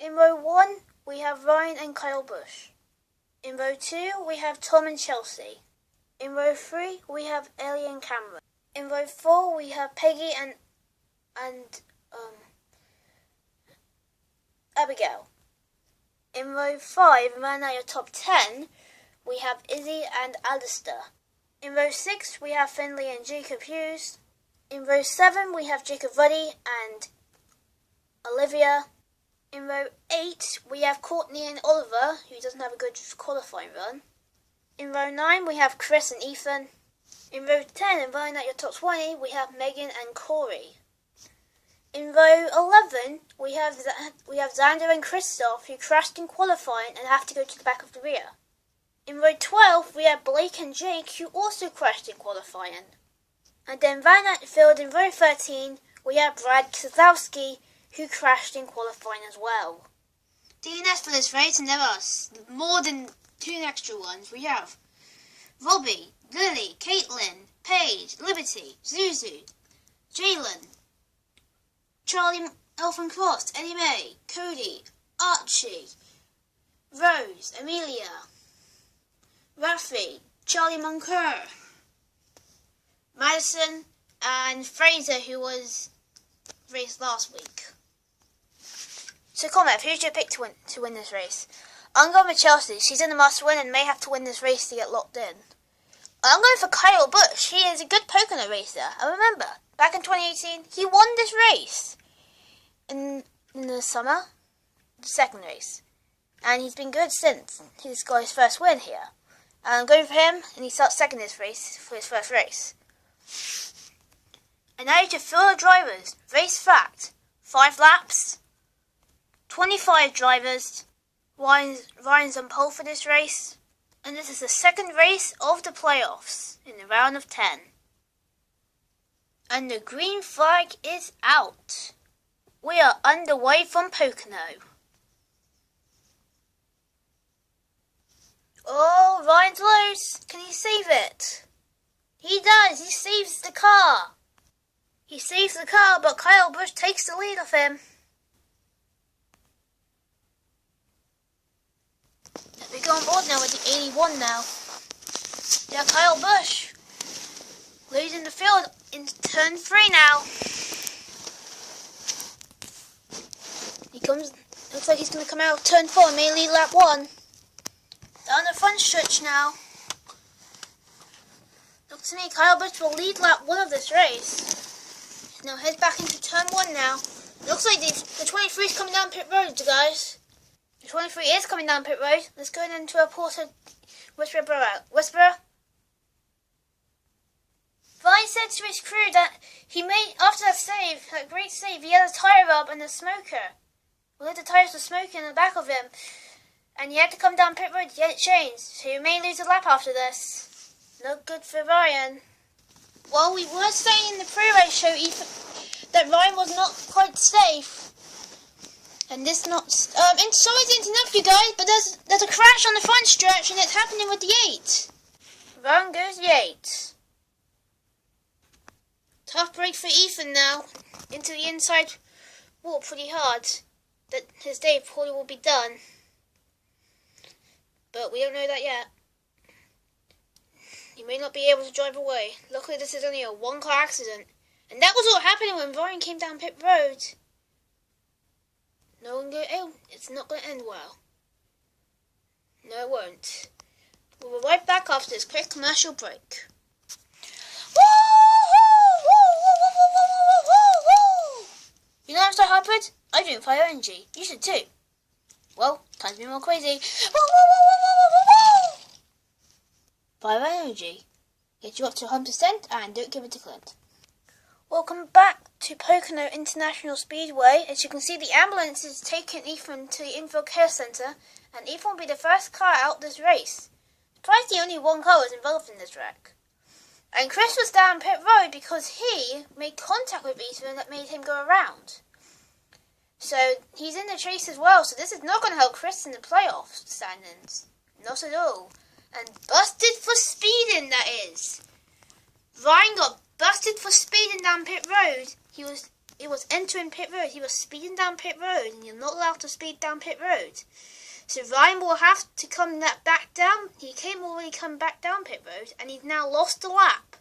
In row 1, we have Ryan and Kyle Busch. In row 2, we have Tom and Chelsea. In row 3, we have Ellie and Cameron. In row 4, we have Peggy and Abigail. In row 5, round out your top 10, we have Izzy and Alistair. In row 6, we have Finley and Jacob Hughes. In row 7, we have Jacob Ruddy and Olivia. In row 8, we have Courtney and Oliver, who doesn't have a good qualifying run. In row 9, we have Chris and Ethan. In row 10, and rounding out your top 20, we have Megan and Corey. In row 11, we have Xander and Christoph, who crashed in qualifying and have to go to the back of the rear. In row 12, we have Blake and Jake, who also crashed in qualifying. And then rounding out the field in row 13, we have Brad Kozlowski, who crashed in qualifying as well. DNS for this race, and there are more than 2 extra ones. We have Robbie, Lily, Caitlin, Paige, Liberty, Zuzu, Jalen, Charlie Elfin Cross, Eddie Mae, Cody, Archie, Rose, Amelia, Rafi, Charlie Moncoeur, Madison, and Fraser, who was raced last week. So comment, who's your pick to win this race? I'm going with Chelsea. She's in the must-win and may have to win this race to get locked in. I'm going for Kyle Busch. He is a good Pocono racer. I remember, back in 2018, he won this race in the summer, the second race. And he's been good since. He's got his first win here. And I'm going for him, and he starts second this race for his first race. And now to fill the drivers. Race fact. 5 laps. 25 drivers. Ryan's on pole for this race. And this is the second race of the playoffs in the round of 10. And the green flag is out. We are underway from Pocono. Oh, Ryan's loose. Can he save it? He does. He saves the car. He saves the car, but Kyle Busch takes the lead off him. We go on board now with the 81 now. Yeah, Kyle Busch losing the field in turn 3 now. He comes. Looks like he's going to come out of turn 4 and may lead lap 1. Down the front stretch now. Looks to me Kyle Busch will lead lap 1 of this race. Now head back into turn 1 now. Looks like the 23 is coming down pit road, guys. The 23 is coming down pit road. Let's go into a Porter Whisperer Bro out. Whisperer. Ryan said to his crew that he made, after that great save, he had a tyre rub and a smoker. Well, the tyres were smoking in the back of him. And he had to come down pit road to get it changed. So he may lose a lap after this. Not good for Ryan. Well, we were saying in the pre-race show that Ryan was not quite safe. And this not... sorry to interrupt you guys, but there's a crash on the front stretch and it's happening with the 8. Wrong goes the 8. Tough break for Ethan now. Into the inside wall pretty hard. That his day probably will be done. But we don't know that yet. He may not be able to drive away. Luckily this is only a 1-car accident. And that was what happened when Ryan came down pit road. No one it's not going to end well. No, it won't. We'll be right back after this quick commercial break. You know I'm so hyped? I drink Fire Energy. You should too. Well, time to be more crazy. Fire Energy. Get you up to 100% and don't give it to Clint. Welcome back to Pocono International Speedway. As you can see, the ambulance is taking Ethan to the Infield Care Centre, and Ethan will be the first car out this race. Surprisingly, only 1 car was involved in this wreck. And Chris was down pit road because he made contact with Ethan that made him go around. So he's in the chase as well, so this is not going to help Chris in the playoff standings. Not at all. And busted for speeding, that is. Ryan got busted for speeding down pit road. He was was entering pit road. He was speeding down pit road, and you're not allowed to speed down pit road. So Ryan will have to come back down. He can't already come back down pit road, and he's now lost a lap.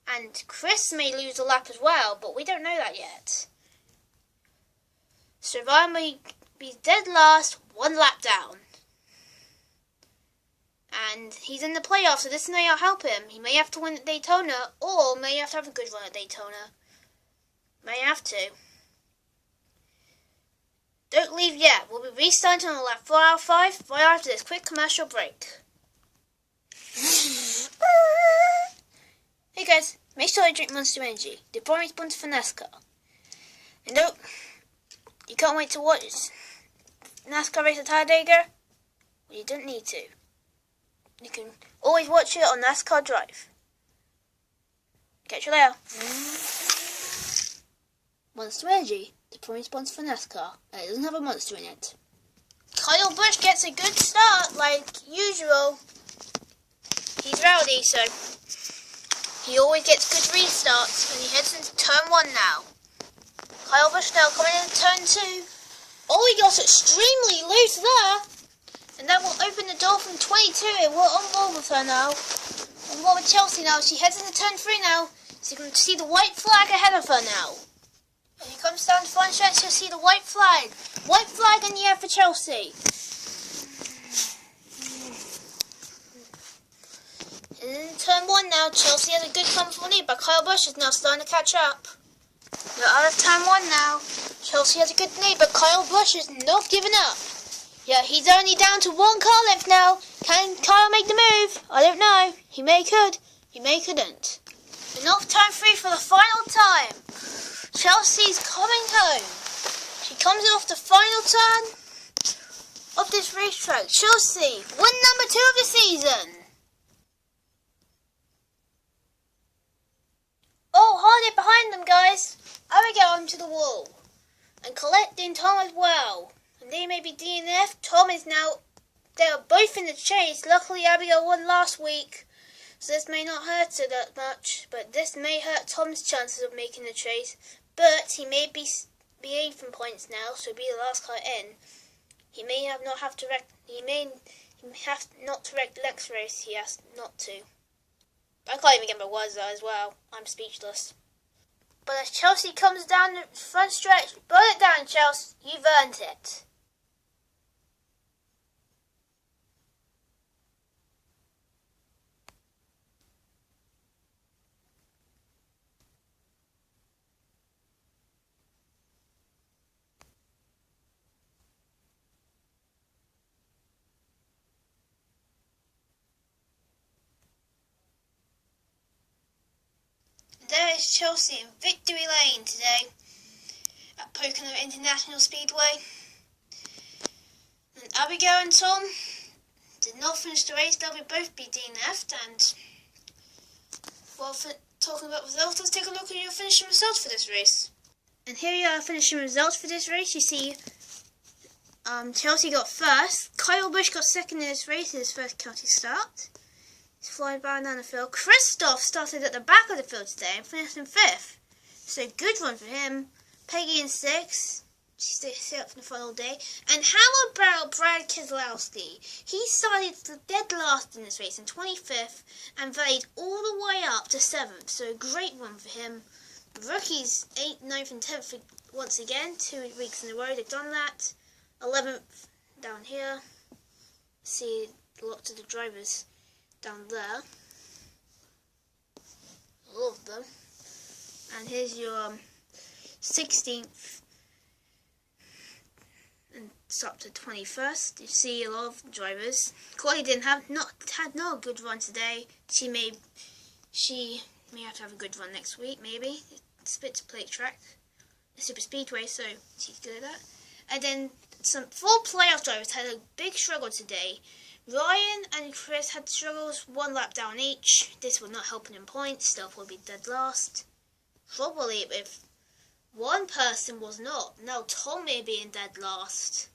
And Chris may lose a lap as well, but we don't know that yet. So Ryan may be dead last, 1 lap down. And he's in the playoffs, so this may not help him. He may have to win at Daytona, or may have to have a good run at Daytona. May have to. Don't leave yet. We'll be restarting on lap 4 out of 5 right after this quick commercial break. Hey guys, make sure you drink Monster Energy, the primary sponsor for NASCAR. And don't, you can't wait to watch NASCAR race at Talladega? Well, you don't need to. You can always watch it on NASCAR Drive. Catch you later. Monster Energy, the primary sponsor for NASCAR, and it doesn't have a monster in it. Kyle Busch gets a good start, like usual. He's rowdy, so he always gets good restarts, and he heads into turn 1 now. Kyle Busch now coming into turn 2. Oh, he got extremely loose there. And that will open the door from 22. It will unroll with her now. And what with Chelsea now? She heads into turn 3 now. So you can see the white flag ahead of her now. When he comes down to front stretch, you'll see the white flag. White flag in the air for Chelsea. And in turn 1 now, Chelsea has a good comfortable lead, but Kyle Busch is now starting to catch up. They're out of turn 1 now. Chelsea has a good lead, but Kyle Busch is not giving up. Yeah, he's only down to 1 car left now. Can Kyle make the move? I don't know. He may could. He may couldn't. And off turn 3 for the final time. Chelsea's coming home. She comes off the final turn of this racetrack. Chelsea, win number 2 of the season. Oh, hold it behind them, guys. Abigail onto the wall. And Colette and Tom as well. And they may be DNF. Tom is now, they are both in the chase. Luckily, Abigail won last week, so this may not hurt her that much. But this may hurt Tom's chances of making the chase. But he may be 8th in points now, so be the last car in. He may have not have to wreck. He may have not to wreck the next race. He has not to. I can't even get my words out as well. I'm speechless. But as Chelsea comes down the front stretch, burn it down, Chelsea. You've earned it. There is Chelsea in victory lane today at Pocono International Speedway. And Abigail and Tom did not finish the race. They'll both be DNF'd. And while talking about results, let's take a look at your finishing results for this race. And here are finishing results for this race. You see Chelsea got first. Kyle Busch got second in this race, his first county start. He's flying down the field. Christoph started at the back of the field today and finished in 5th. So good run for him. Peggy in 6th. She stayed up for the final day. And how about Brad Keselowski? He started dead last in this race in 25th and rallied all the way up to 7th. So a great run for him. Rookies 8th, 9th and 10th once again. 2 weeks in a row they've done that. 11th down here. See lots of the drivers down there, all of them. And here's your 16th and it's up to 21st. You see a lot of drivers. Chloe had no good run today. She may have to have a good run next week, maybe. It's a bit to plate track, a super speedway, so she's good at that. And then some 4 playoff drivers had a big struggle today. Ryan and Chris had struggles 1 lap down each. This will not help in points. They'll probably be dead last. Probably if one person was not. Now Tom may be in dead last.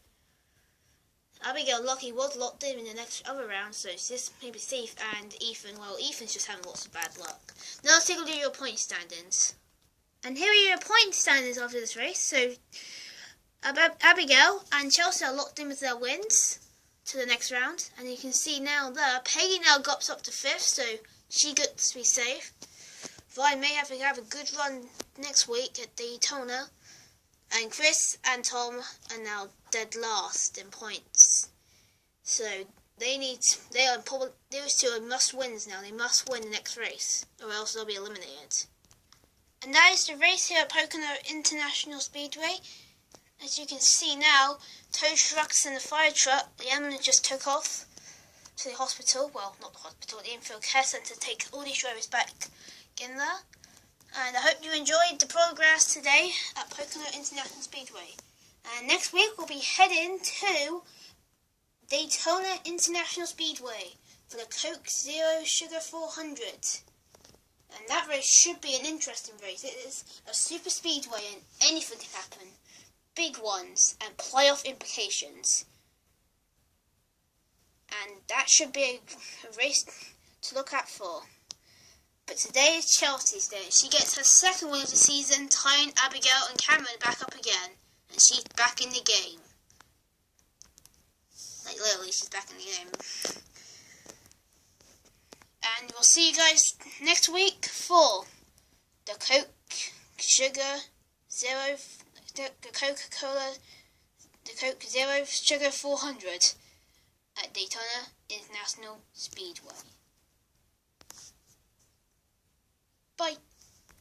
Abigail Lucky was locked in the next other round, so this may be safe. And Ethan, well, Ethan's just having lots of bad luck. Now let's take a look at your point standings. And here are your point standings after this race. So Abigail and Chelsea are locked in with their wins to the next round. And you can see now there, Peggy now got up to 5th, so she gets to be safe. Vi may have a good run next week at Daytona. And Chris and Tom are now dead last in points. So those two are must wins now. They must win the next race, or else they'll be eliminated. And that is the race here at Pocono International Speedway. As you can see now, tow trucks and the fire truck, the ambulance just took off to the hospital. Well, not the hospital, the infield care centre to take all these drivers back in there. And I hope you enjoyed the progress today at Pocono International Speedway. And next week we'll be heading to Daytona International Speedway for the Coke Zero Sugar 400. And that race should be an interesting race. It is a super speedway and anything can happen. Big ones and playoff implications. And that should be a race to look out for. But today is Chelsea's day. She gets her second win of the season, tying Abigail and Cameron back up again. And she's back in the game. Like literally, she's back in the game. And we'll see you guys next week for the Coke Sugar Zero, the Coca-Cola, the Coke Zero Sugar 400 at Daytona International Speedway. Bye.